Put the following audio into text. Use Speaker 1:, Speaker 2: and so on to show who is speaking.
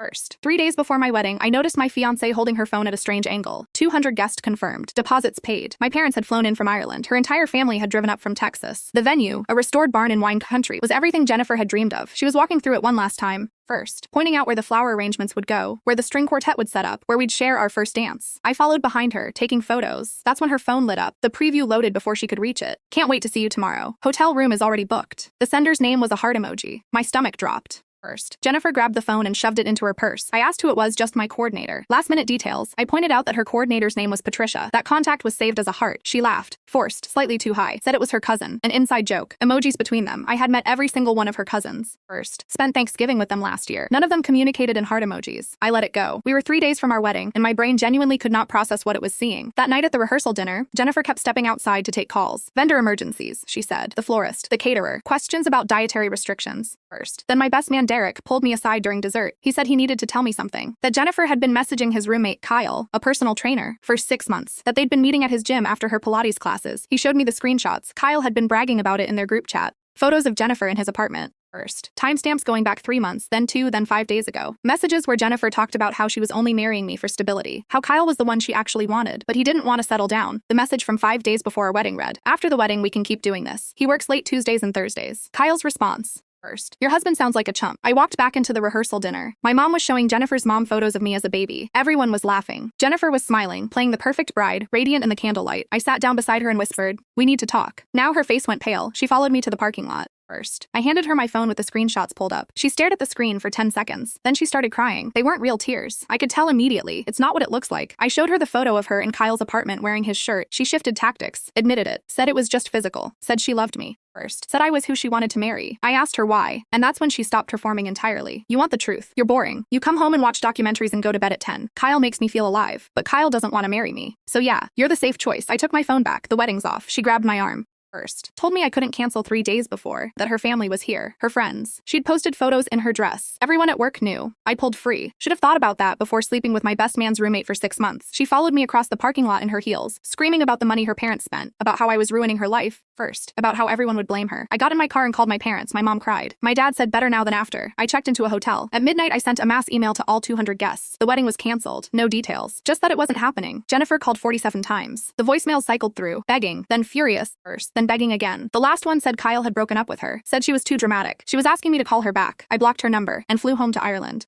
Speaker 1: First, 3 days before my wedding, I noticed my fiancé holding her phone at a strange angle. 200 guests confirmed. Deposits paid. My parents had flown in from Ireland. Her entire family had driven up from Texas. The venue, a restored barn in wine country, was everything Jennifer had dreamed of. She was walking through it one last time. First, pointing out where the flower arrangements would go, where the string quartet would set up, where we'd share our first dance. I followed behind her, taking photos. That's when her phone lit up. The preview loaded before she could reach it. Can't wait to see you tomorrow. Hotel room is already booked. The sender's name was a heart emoji. My stomach dropped. First, Jennifer grabbed the phone and shoved it into her purse. I asked who it was, just my coordinator. Last-minute details. I pointed out that her coordinator's name was Patricia. That contact was saved as a heart. She laughed. Forced, slightly too high. Said it was her cousin. An inside joke. Emojis between them. I had met every single one of her cousins. First, spent Thanksgiving with them last year. None of them communicated in heart emojis. I let it go. We were 3 days from our wedding, and my brain genuinely could not process what it was seeing. That night at the rehearsal dinner, Jennifer kept stepping outside to take calls. Vendor emergencies, she said. The florist. The caterer. Questions about dietary restrictions. First. Then my best man Derek pulled me aside during dessert. He said he needed to tell me something. That Jennifer had been messaging his roommate Kyle, a personal trainer, for 6 months. That they'd been meeting at his gym after her Pilates classes. He showed me the screenshots. Kyle had been bragging about it in their group chat. Photos of Jennifer in his apartment. First. Timestamps going back 3 months, then 2, then 5 days ago. Messages where Jennifer talked about how she was only marrying me for stability. How Kyle was the one she actually wanted, but he didn't want to settle down. The message from 5 days before our wedding read, "After the wedding, we can keep doing this. He works late Tuesdays and Thursdays." Kyle's response. First, your husband sounds like a chump. I walked back into the rehearsal dinner. My mom was showing Jennifer's mom photos of me as a baby. Everyone was laughing. Jennifer was smiling, playing the perfect bride, radiant in the candlelight. I sat down beside her and whispered, "We need to talk." Now her face went pale. She followed me to the parking lot. First, I handed her my phone with the screenshots pulled up. She stared at the screen for 10 seconds. Then she started crying. They weren't real tears. I could tell immediately. It's not what it looks like. I showed her the photo of her in Kyle's apartment wearing his shirt. She shifted tactics, admitted it, said it was just physical, said she loved me. First, said I was who she wanted to marry. I asked her why, and that's when she stopped performing entirely. You want the truth. You're boring. You come home and watch documentaries and go to bed at 10. Kyle makes me feel alive, but Kyle doesn't want to marry me. So yeah, you're the safe choice. I took my phone back. The wedding's off. She grabbed my arm. First, told me I couldn't cancel 3 days before, that her family was here, her friends. She'd posted photos in her dress. Everyone at work knew. I pulled free. Should have thought about that before sleeping with my best man's roommate for 6 months. She followed me across the parking lot in her heels, screaming about the money her parents spent, about how I was ruining her life. First, about how everyone would blame her. I got in my car and called my parents. My mom cried. My dad said better now than after. I checked into a hotel. At midnight, I sent a mass email to all 200 guests. The wedding was canceled. No details. Just that it wasn't happening. Jennifer called 47 times. The voicemails cycled through, begging, then furious, first, then begging again. The last one said Kyle had broken up with her, said she was too dramatic. She was asking me to call her back. I blocked her number and flew home to Ireland.